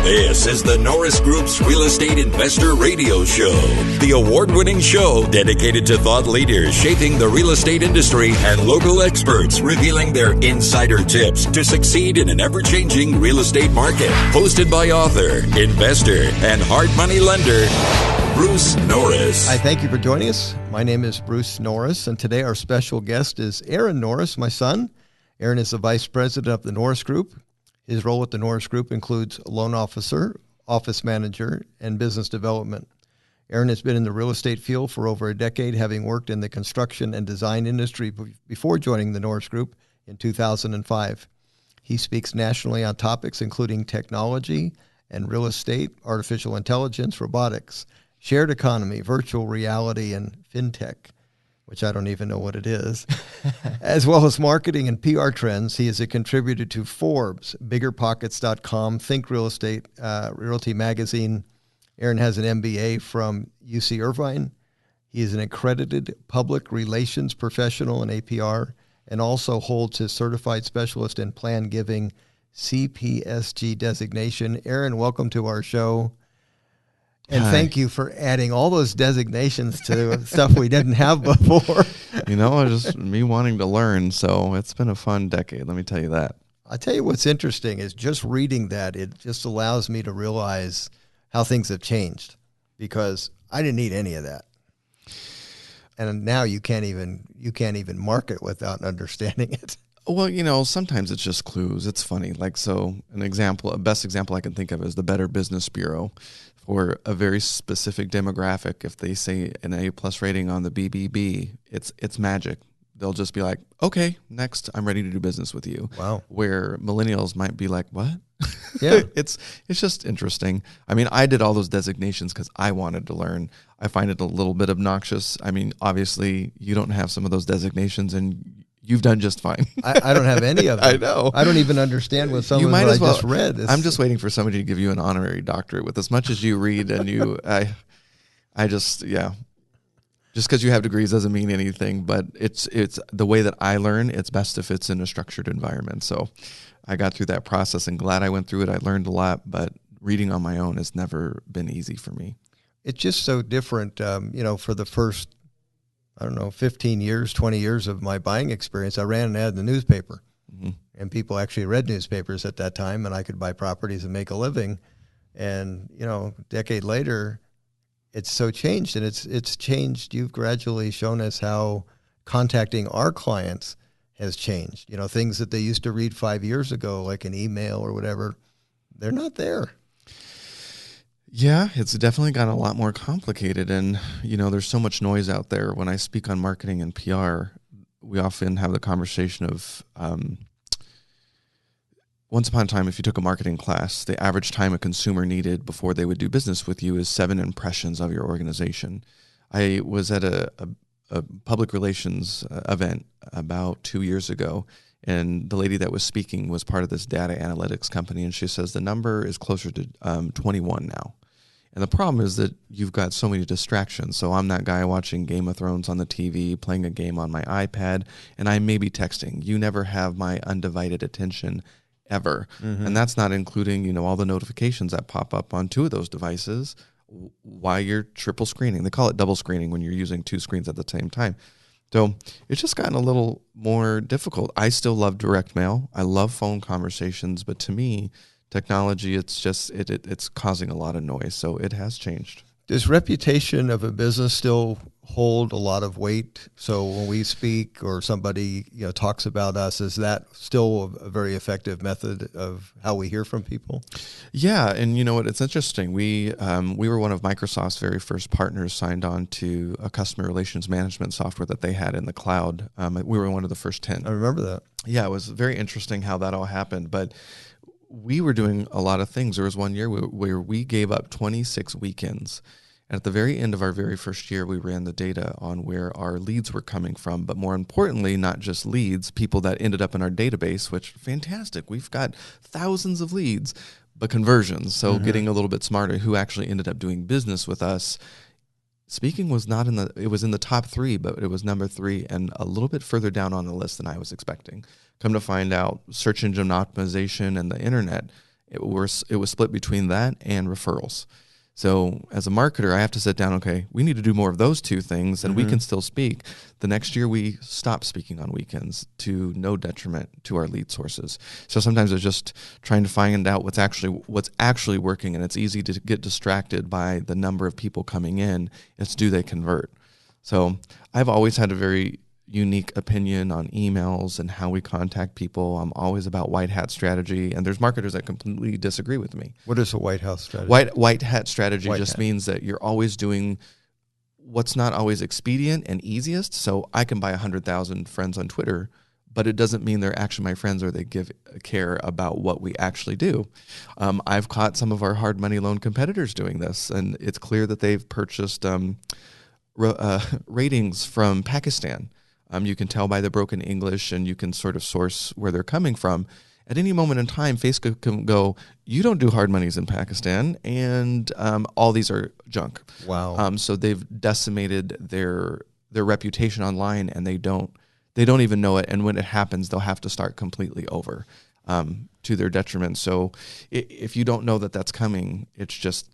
This is the Norris Group's Real Estate Investor Radio Show, the award-winning show dedicated to thought leaders shaping the real estate industry and local experts revealing their insider tips to succeed in an ever-changing real estate market. Hosted by author, investor, and hard money lender, Bruce Norris. Hi, thank you for joining us. My name is Bruce Norris, and today our special guest is Aaron Norris, my son. Aaron is the vice president of the Norris Group. His role at the Norris Group includes loan officer, office manager, and business development. Aaron has been in the real estate field for over a decade, having worked in the construction and design industry before joining the Norris Group in 2005. He speaks nationally on topics including technology and real estate, artificial intelligence, robotics, shared economy, virtual reality, and fintech, which I don't even know what it is, as well as marketing and PR trends. He is a contributor to Forbes, BiggerPockets.com, Realty magazine. Aaron has an MBA from UC Irvine. He is an accredited public relations professional in APR and also holds his certified specialist in plan giving CPST designation. Aaron, welcome to our show. And Hi. Thank you for adding all those designations to stuff we didn't have before. You know, it's just me wanting to learn, so it's been a fun decade, let me tell you that. I'll tell you what's interesting is just reading that, it just allows me to realize how things have changed because I didn't need any of that. And now you can't even market without understanding it. Well, you know, sometimes it's just clues. It's funny. Like, so a best example I can think of is the Better Business Bureau. For a very specific demographic, if they say an A+ rating on the BBB, it's magic. They'll just be like, okay, next, I'm ready to do business with you. Wow. Where millennials might be like, what? Yeah. It's just interesting. I mean, I did all those designations because I wanted to learn. I find it a little bit obnoxious. I mean, obviously, you don't have some of those designations, and you've done just fine. I don't have any of them. I know. I don't even understand what some of them I just read. I'm just waiting for somebody to give you an honorary doctorate with as much as you read, and just because you have degrees doesn't mean anything, but it's the way that I learn, it's best if it's in a structured environment. So I got through that process and glad I went through it. I learned a lot, but reading on my own has never been easy for me. It's just so different, for the first, 15 years, 20 years of my buying experience, I ran an ad in the newspaper. Mm-hmm. And people actually read newspapers at that time, and I could buy properties and make a living. And, a decade later, it's so changed, and it's changed. You've gradually shown us how contacting our clients has changed. Things that they used to read 5 years ago, like an email or whatever, they're not there. Yeah, it's definitely gotten a lot more complicated, and there's so much noise out there. When I speak on marketing and PR, we often have the conversation of once upon a time, if you took a marketing class, the average time a consumer needed before they would do business with you is 7 impressions of your organization. I was at a public relations event about 2 years ago, and the lady that was speaking was part of this data analytics company, and she says the number is closer to 21 now. And the problem is that you've got so many distractions. So I'm that guy watching Game of Thrones on the TV, playing a game on my iPad, and I may be texting. You never have my undivided attention ever. Mm-hmm. And that's not including, all the notifications that pop up on 2 of those devices while you're triple screening. They call it double screening when you're using 2 screens at the same time. So it's just gotten a little more difficult. I still love direct mail. I love phone conversations, but to me, technology, it's just it's causing a lot of noise. So it has changed. Does reputation of a business still hold a lot of weight? So when we speak or somebody talks about us, is that still a very effective method of how we hear from people? Yeah, and you know what? It's interesting. We were one of Microsoft's very first partners signed on to a customer relations management software that they had in the cloud. We were one of the first 10. I remember that. Yeah, it was very interesting how that all happened. But we were doing a lot of things. There was one year where we gave up 26 weekends. And at the very end of our very first year, we ran the data on where our leads were coming from. But more importantly, not just leads, people that ended up in our database, which fantastic. We've got thousands of leads, but conversions. So getting a little bit smarter, who actually ended up doing business with us. Speaking was not it was in the top 3, but it was number 3 and a little bit further down on the list than I was expecting. Come to find out, search engine optimization and the internet It was split between that and referrals. So as a marketer, I have to sit down, okay, we need to do more of those two things, and we can still speak. The next year, we stop speaking on weekends to no detriment to our lead sources. So sometimes it's just trying to find out what's actually working, and it's easy to get distracted by the number of people coming in. It's do they convert? So I've always had a very unique opinion on emails and how we contact people. I'm always about white hat strategy, and there's marketers that completely disagree with me. What is a white house strategy? White hat strategy means that you're always doing what's not always expedient and easiest. So I can buy 100,000 friends on Twitter, but it doesn't mean they're actually my friends or they care about what we actually do. I've caught some of our hard money loan competitors doing this, and it's clear that they've purchased ratings from Pakistan. You can tell by the broken English, and you can sort of source where they're coming from. At any moment in time, Facebook can go, you don't do hard monies in Pakistan, and all these are junk. Wow. So they've decimated their reputation online, and they don't even know it. And when it happens, they'll have to start completely over to their detriment. So if you don't know that that's coming, it's just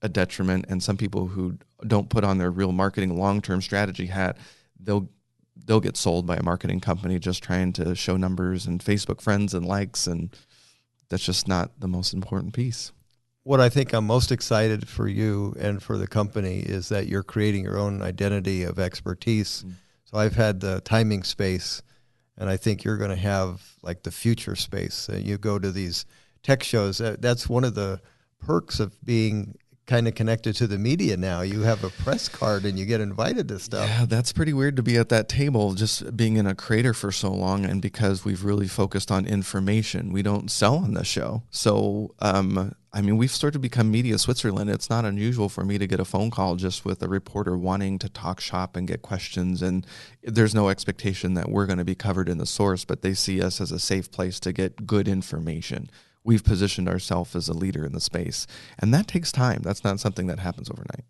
a detriment. And some people who don't put on their real marketing long-term strategy hat, they'll get sold by a marketing company just trying to show numbers and Facebook friends and likes, and that's just not the most important piece. What I think I'm most excited for you and for the company is that you're creating your own identity of expertise. So I've had the timing space, and I think you're going to have like the future space. You go to these tech shows. That's one of the perks of being kind of connected to the media now. You have a press card and you get invited to stuff. Yeah, that's pretty weird to be at that table, just being in a creator for so long, and because we've really focused on information. We don't sell on the show. So, we've started to become media Switzerland. It's not unusual for me to get a phone call just with a reporter wanting to talk shop and get questions, and there's no expectation that we're going to be covered in the source, but they see us as a safe place to get good information. We've positioned ourselves as a leader in the space, and that takes time. That's not something that happens overnight.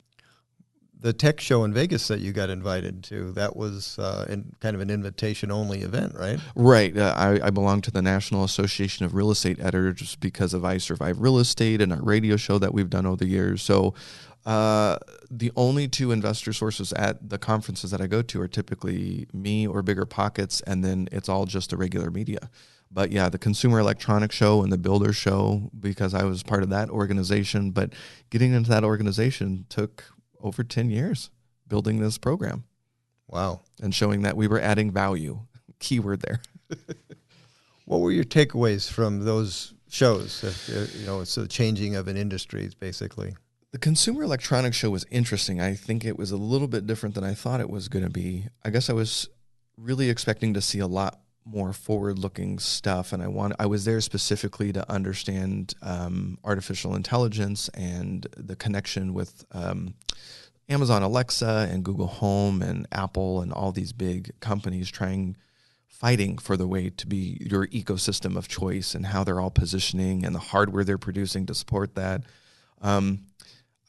The tech show in Vegas that you got invited to, that was kind of an invitation-only event, right? Right. I belong to the National Association of Real Estate Editors because of I Survive Real Estate and our radio show that we've done over the years. So the only two investor sources at the conferences that I go to are typically me or Bigger Pockets, and then it's all just the regular media. But yeah, the Consumer Electronics Show and the Builder Show, because I was part of that organization. But getting into that organization took over 10 years building this program. Wow. And showing that we were adding value. Keyword there. What were your takeaways from those shows? It's the changing of an industry, basically. The Consumer Electronics Show was interesting. I think it was a little bit different than I thought it was going to be. I guess I was really expecting to see a lot more forward-looking stuff, and I was there specifically to understand artificial intelligence and the connection with Amazon Alexa and Google Home and Apple and all these big companies fighting for the way to be your ecosystem of choice, and how they're all positioning and the hardware they're producing to support that.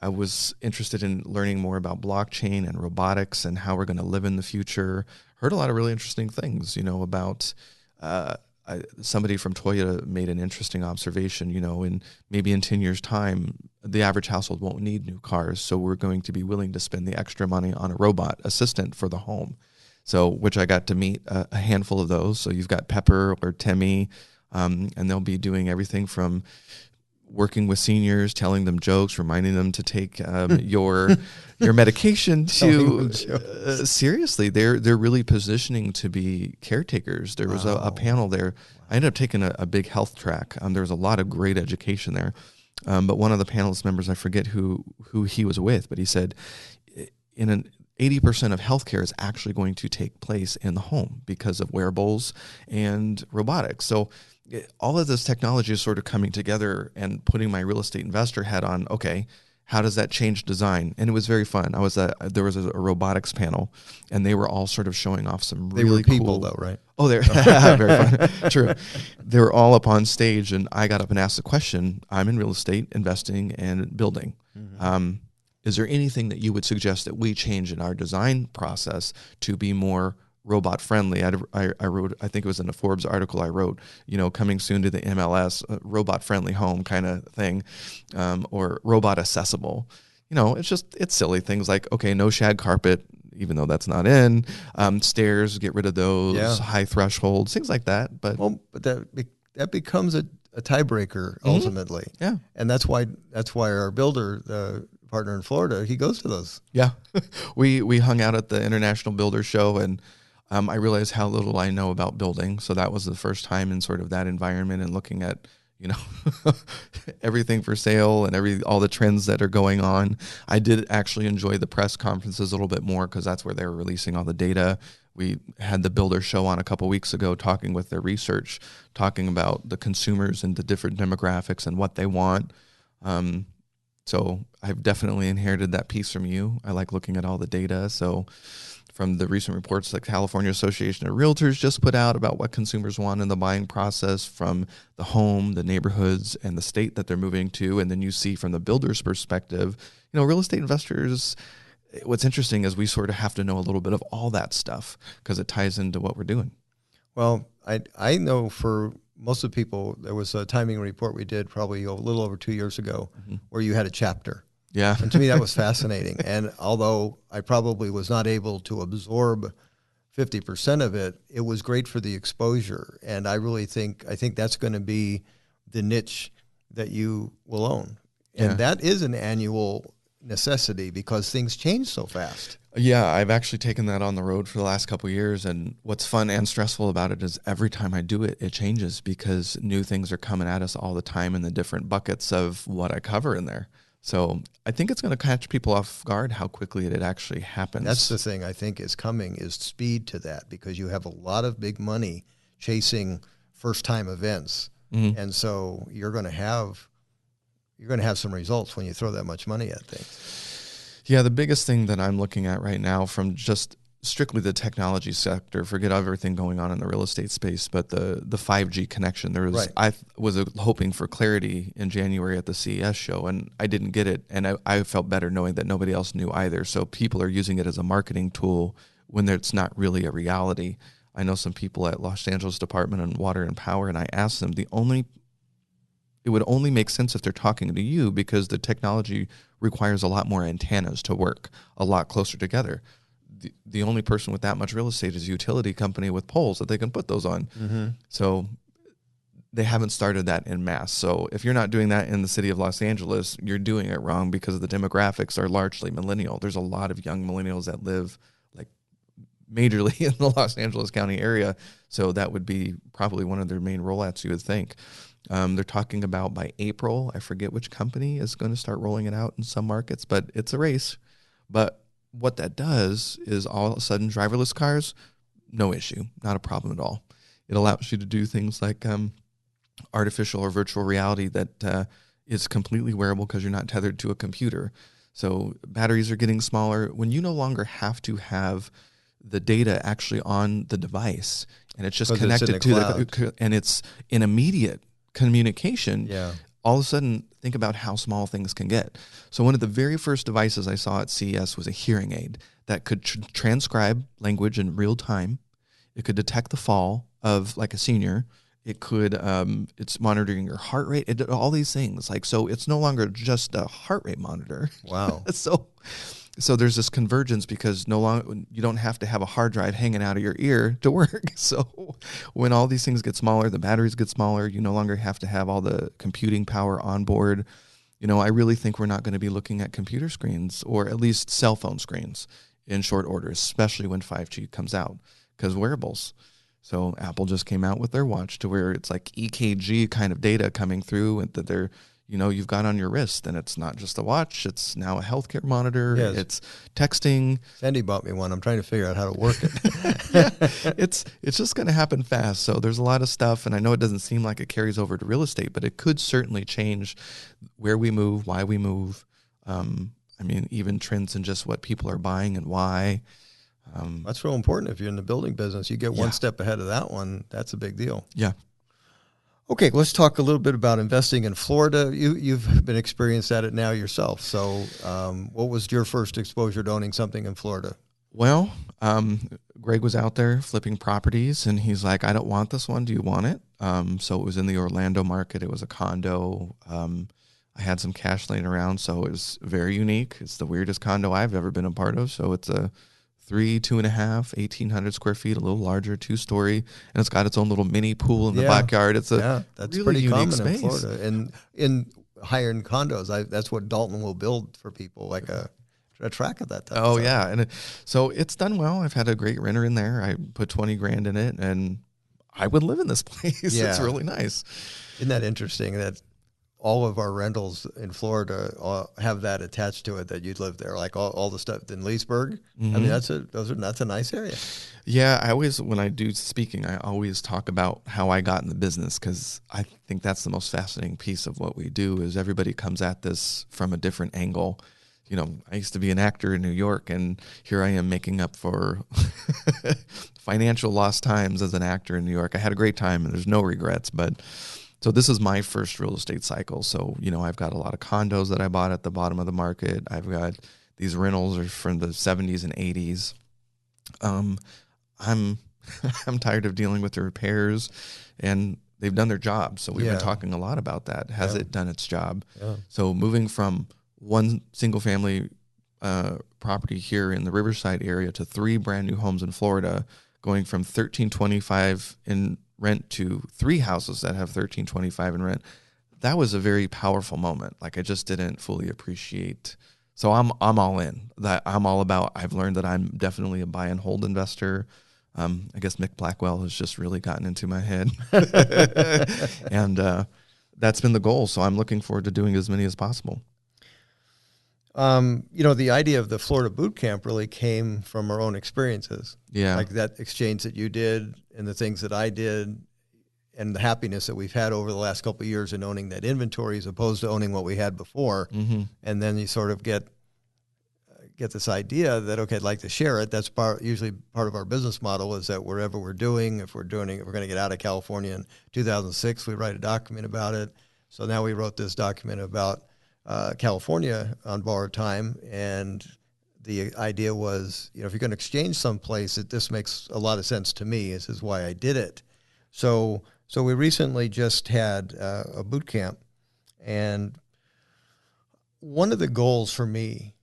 I was interested in learning more about blockchain and robotics and how we're going to live in the future. Heard a lot of really interesting things, about somebody from Toyota made an interesting observation, maybe in 10 years' time, the average household won't need new cars. So we're going to be willing to spend the extra money on a robot assistant for the home. So, which I got to meet a handful of those. So you've got Pepper or Temmie, and they'll be doing everything from working with seniors, telling them jokes, reminding them to take your medication to seriously, they're really positioning to be caretakers. There was a panel there. I ended up taking a big health track. There was a lot of great education there. But one of the panelist members, I forget who he was with, but he said 80% of healthcare is actually going to take place in the home because of wearables and robotics. So all of this technology is sort of coming together, and putting my real estate investor hat on. Okay, how does that change design? And it was very fun. There was a robotics panel, and they were all sort of showing off some really cool. They were people, though, right? Oh, they're very fun. True. They were all up on stage, and I got up and asked the question. I'm in real estate investing and building. Mm-hmm. Is there anything that you would suggest that we change in our design process to be more robot friendly. I wrote, I think it was in a Forbes article I wrote, coming soon to the MLS, robot friendly home kind of thing, or robot accessible. It's silly things like, okay, no shag carpet, even though that's not in, stairs, get rid of those, high thresholds, things like that. But that becomes a tiebreaker ultimately. Yeah. And that's why our builder, the partner in Florida, he goes to those. Yeah. We hung out at the International Builder Show, and I realized how little I know about building. So that was the first time in sort of that environment and looking at, everything for sale and all the trends that are going on. I did actually enjoy the press conferences a little bit more because that's where they were releasing all the data. We had the Builder Show on a couple weeks ago talking with their research, talking about the consumers and the different demographics and what they want. So I've definitely inherited that piece from you. I like looking at all the data. So from the recent reports that California Association of Realtors just put out about what consumers want in the buying process, from the home, the neighborhoods, and the state that they're moving to. And then you see from the builder's perspective, real estate investors, what's interesting is we sort of have to know a little bit of all that stuff because it ties into what we're doing. Well, I know for most of the people, there was a timing report we did probably a little over 2 years ago where you had a chapter. Yeah. And to me, that was fascinating. And although I probably was not able to absorb 50% of it, it was great for the exposure. And I think that's going to be the niche that you will own. And that is an annual necessity because things change so fast. Yeah, I've actually taken that on the road for the last couple of years. And what's fun and stressful about it is every time I do it, it changes because new things are coming at us all the time in the different buckets of what I cover in there. So I think it's going to catch people off guard how quickly it actually happens. That's the thing I think is coming, is speed to that, because you have a lot of big money chasing first-time events. And so you're going to have some results when you throw that much money at things. Yeah, the biggest thing that I'm looking at right now from just strictly the technology sector, forget everything going on in the real estate space, but the 5G connection. I was hoping for clarity in January at the CES show, and I didn't get it, and I felt better knowing that nobody else knew either. So people are using it as a marketing tool when it's not really a reality. I know some people at Los Angeles Department of Water and Power, and I asked them, it would only make sense if they're talking to you because the technology requires a lot more antennas to work a lot closer together. The only person with that much real estate is a utility company with poles that they can put those on. So they haven't started that en masse. So if you're not doing that in the city of Los Angeles, you're doing it wrong because the demographics are largely millennial. There's a lot of young millennials that live like majorly in the Los Angeles County area. So that would be probably one of their main rollouts, you would think. They're talking about by April, I forget which company is going to start rolling it out in some markets, but it's a race. But what that does is all of a sudden driverless cars, no issue, not a problem at all. It allows you to do things like artificial or virtual reality that is completely wearable because you're not tethered to a computer. So batteries are getting smaller. When you no longer have to have the data actually on the device and it's just connected to and it's an immediate communication. Yeah. All of a sudden, think about how small things can get. So one of the very first devices I saw at CES was a hearing aid that could transcribe language in real time. It could detect the fall of like a senior. It could, it's monitoring your heart rate. It did all these things. So it's no longer just a heart rate monitor. Wow. So there's this convergence because no longer you don't have to have a hard drive hanging out of your ear to work. So when all these things get smaller, the batteries get smaller, you no longer have to have all the computing power on board. I really think we're not going to be looking at computer screens or at least cell phone screens in short order, especially when 5G comes out, because wearables. So Apple just came out with their watch to where it's like EKG kind of data coming through and that they're, you've got on your wrist, and it's not just a watch. It's now a healthcare monitor. Yes. It's texting. Sandy bought me one. I'm trying to figure out how to work it. Yeah, it's just going to happen fast. So there's a lot of stuff, and I know it doesn't seem like it carries over to real estate, but it could certainly change where we move, why we move. Even trends in just what people are buying and why. That's real important. If you're in the building business, you get one step ahead of that one. That's a big deal. Yeah. Okay, let's talk a little bit about investing in Florida. You've been experienced at it now yourself. So what was your first exposure to owning something in Florida? Well, Greg was out there flipping properties, and he's like, I don't want this one. Do you want it? So it was in the Orlando market. It was a condo. I had some cash laying around, so it was very unique. It's the weirdest condo I've ever been a part of. So it's a 2.5, 1,800 square feet, a little larger, 2-story, and it's got its own little mini pool in the backyard. It's a that's really pretty unique common space. in Florida. And in higher-end condos, that's what Dalton will build for people, like a track of that type. Oh, yeah. And so it's done well. I've had a great renter in there. I put 20 grand in it, and I would live in this place. Yeah. It's really nice. Isn't that interesting that all of our rentals in Florida have that attached to it, that you'd live there, like all the stuff in Leesburg? Mm-hmm. I mean, that's a nice area. Yeah, when I do speaking, I always talk about how I got in the business, because I think that's the most fascinating piece of what we do is everybody comes at this from a different angle. You know, I used to be an actor in New York, and here I am making up for financial lost times as an actor in New York. I had a great time, and there's no regrets, but so this is my first real estate cycle. So, you know, I've got a lot of condos that I bought at the bottom of the market. I've got these rentals are from the 70s and 80s. I'm tired of dealing with the repairs, and they've done their job. So we've been talking a lot about that. Has it done its job? Yeah. So moving from one single family property here in the Riverside area to 3 brand new homes in Florida, going from $1,325 in rent to 3 houses that have $1,325 in rent. That was a very powerful moment. Like, I just didn't fully appreciate. So I'm all in. That I'm all about. I've learned that I'm definitely a buy and hold investor. I guess Mick Blackwell has just really gotten into my head, and that's been the goal. So I'm looking forward to doing as many as possible. You know, the idea of the Florida boot camp really came from our own experiences. Yeah. Like that exchange that you did and the things that I did and the happiness that we've had over the last couple of years in owning that inventory as opposed to owning what we had before. Mm-hmm. And then you sort of get this idea that, okay, I'd like to share it. That's usually part of our business model is that wherever we're doing, if we're going to get out of California in 2006, we write a document about it. So now we wrote this document about California on borrowed time, and the idea was, you know, if you're going to exchange someplace, this makes a lot of sense to me. This is why I did it. So we recently just had a boot camp, and one of the goals for me,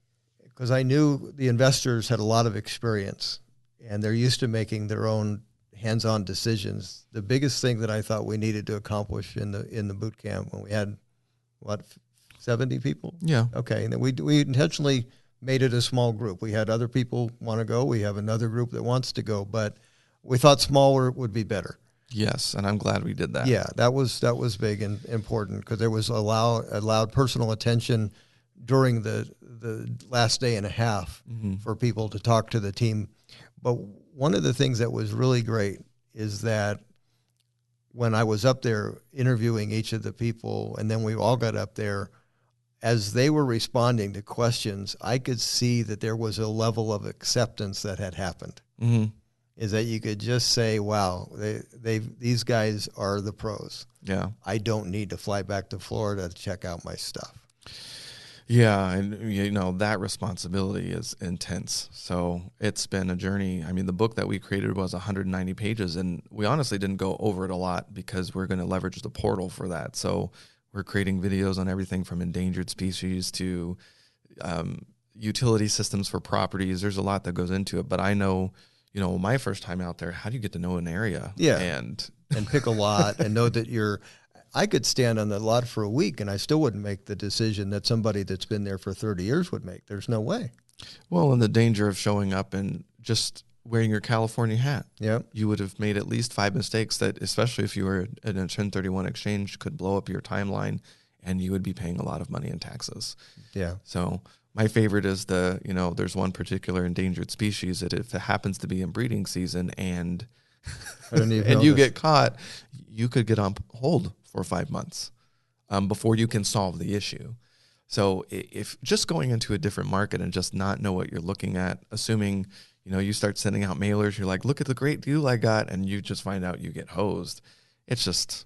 because I knew the investors had a lot of experience, and they're used to making their own hands-on decisions. The biggest thing that I thought we needed to accomplish in the boot camp when we had 70 people? Yeah. Okay. And then we intentionally made it a small group. We had other people want to go. We have another group that wants to go, but we thought smaller would be better. Yes, and I'm glad we did that. Yeah, that was big and important because there was allowed personal attention during the last day and a half for people to talk to the team. But one of the things that was really great is that when I was up there interviewing each of the people, and then we all got up there, as they were responding to questions, I could see that there was a level of acceptance that had happened. Mm-hmm. Is that you could just say, wow, these guys are the pros. Yeah. I don't need to fly back to Florida to check out my stuff. Yeah, and you know, that responsibility is intense. So it's been a journey. I mean, the book that we created was 190 pages, and we honestly didn't go over it a lot because we're going to leverage the portal for that. So we're creating videos on everything from endangered species to utility systems for properties. There's a lot that goes into it, but I know, you know, my first time out there, how do you get to know an area? Yeah, and pick a lot and know that I could stand on the lot for a week and I still wouldn't make the decision that somebody that's been there for 30 years would make. There's no way. Well, and the danger of showing up and just wearing your California hat. Yep. You would have made at least 5 mistakes that, especially if you were in a 1031 exchange, could blow up your timeline and you would be paying a lot of money in taxes. Yeah. So my favorite is there's one particular endangered species that if it happens to be in breeding season and you get caught, you could get on hold for 5 months before you can solve the issue. So if just going into a different market and just not know what you're looking at, assuming, you start sending out mailers, you're like, look at the great deal I got, and you just find out you get hosed. It's just,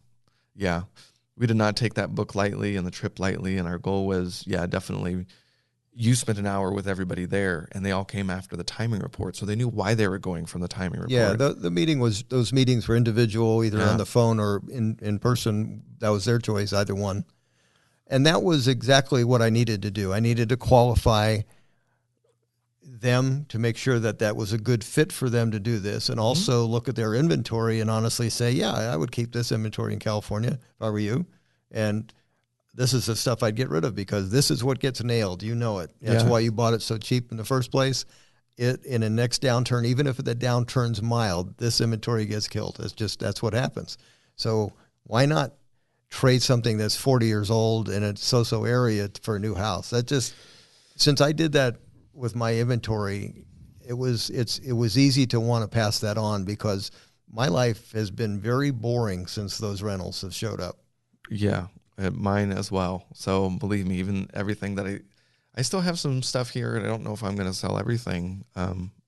we did not take that book lightly and the trip lightly, and our goal was, definitely, you spent an hour with everybody there, and they all came after the timing report, so they knew why they were going from the timing report. Yeah, those meetings were individual, either on the phone or in person. That was their choice, either one. And that was exactly what I needed to do. I needed to qualify them to make sure that that was a good fit for them to do this, and also look at their inventory and honestly say, yeah, I would keep this inventory in California if I were you. And this is the stuff I'd get rid of because this is what gets nailed. You know it. That's why you bought it so cheap in the first place. In a next downturn, even if the downturn's mild, this inventory gets killed. That's what happens. So why not trade something that's 40 years old in a so-so area for a new house? Since I did that with my inventory, it was easy to want to pass that on because my life has been very boring since those rentals have showed up. Yeah. Mine as well. So believe me, even everything that I still have some stuff here, and I don't know if I'm going to sell everything.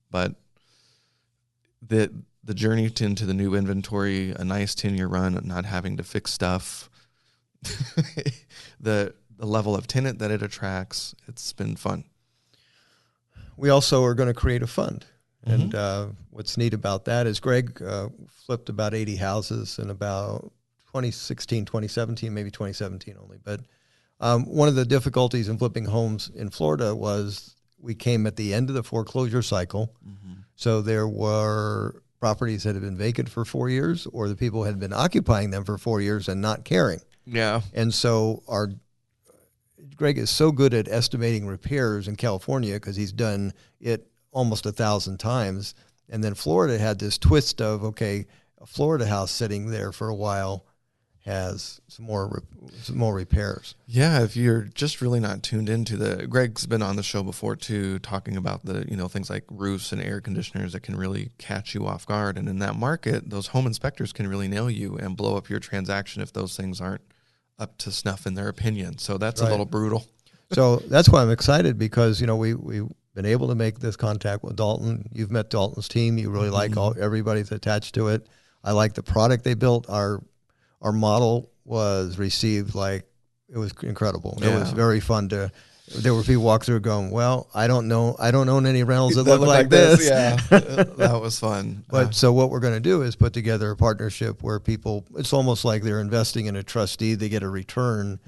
But the journey into the new inventory, a nice 10-year run, not having to fix stuff, the level of tenant that it attracts, it's been fun. We also are going to create a fund. And what's neat about that is Greg flipped about 80 houses in about 2016, 2017, maybe 2017 only. But one of the difficulties in flipping homes in Florida was we came at the end of the foreclosure cycle. So there were properties that had been vacant for 4 years, or the people had been occupying them for 4 years and not caring. Yeah. And so Greg is so good at estimating repairs in California because he's done it almost 1,000 times. And then Florida had this twist of, okay, a Florida house sitting there for a while has some more repairs. Yeah, if you're just really not tuned into Greg's been on the show before too, talking about things like roofs and air conditioners that can really catch you off guard. And in that market, those home inspectors can really nail you and blow up your transaction if those things aren't up to snuff in their opinion. So that's a little brutal. So that's why I'm excited because, we've been able to make this contact with Dalton. You've met Dalton's team. You really like everybody that's attached to it. I like the product they built. Our model was received like it was incredible. Yeah. It was very fun there were people walk through going, well, I don't own any rentals that look like this. Yeah, that was fun. But so what we're going to do is put together a partnership where it's almost like they're investing in a trustee. They get a return,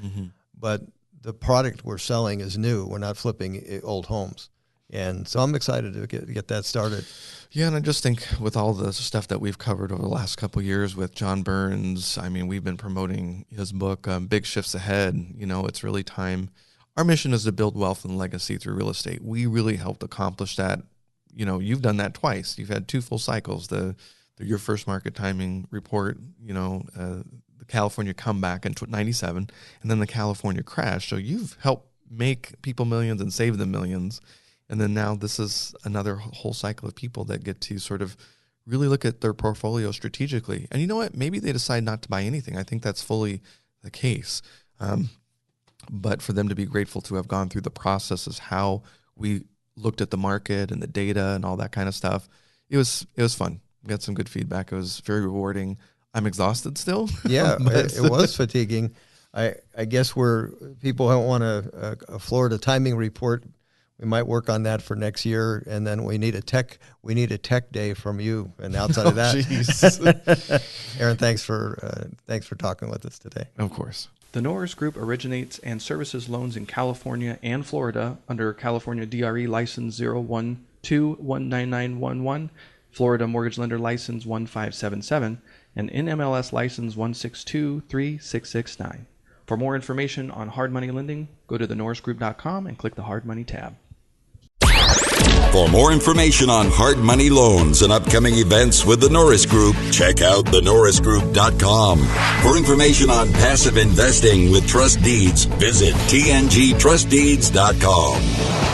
but the product we're selling is new. We're not flipping old homes. And so I'm excited to get that started. Yeah, and I just think with all the stuff that we've covered over the last couple of years with John Burns, I mean, we've been promoting his book, Big Shifts Ahead. It's really time. Our mission is to build wealth and legacy through real estate. We really helped accomplish that. You've done that twice. You've had 2 full cycles, your first market timing report, the California comeback in 97, and then the California crash. So you've helped make people millions and save them millions. And then now this is another whole cycle of people that get to sort of really look at their portfolio strategically. And you know what? Maybe they decide not to buy anything. I think that's fully the case. But for them to be grateful to have gone through the processes, how we looked at the market and the data and all that kind of stuff, it was fun. We got some good feedback. It was very rewarding. I'm exhausted still. Yeah, it was fatiguing. I guess people don't want a Florida timing report. We might work on that for next year, and then we need a tech day from you. And outside of that, Aaron, thanks for talking with us today. Of course. The Norris Group originates and services loans in California and Florida under California DRE License 012-19911, Florida Mortgage Lender License 1577, and NMLS License 1623669. For more information on hard money lending, go to thenorrisgroup.com and click the Hard Money tab. For more information on hard money loans and upcoming events with the Norris Group, check out thenorrisgroup.com. For information on passive investing with trust deeds, visit tngtrustdeeds.com.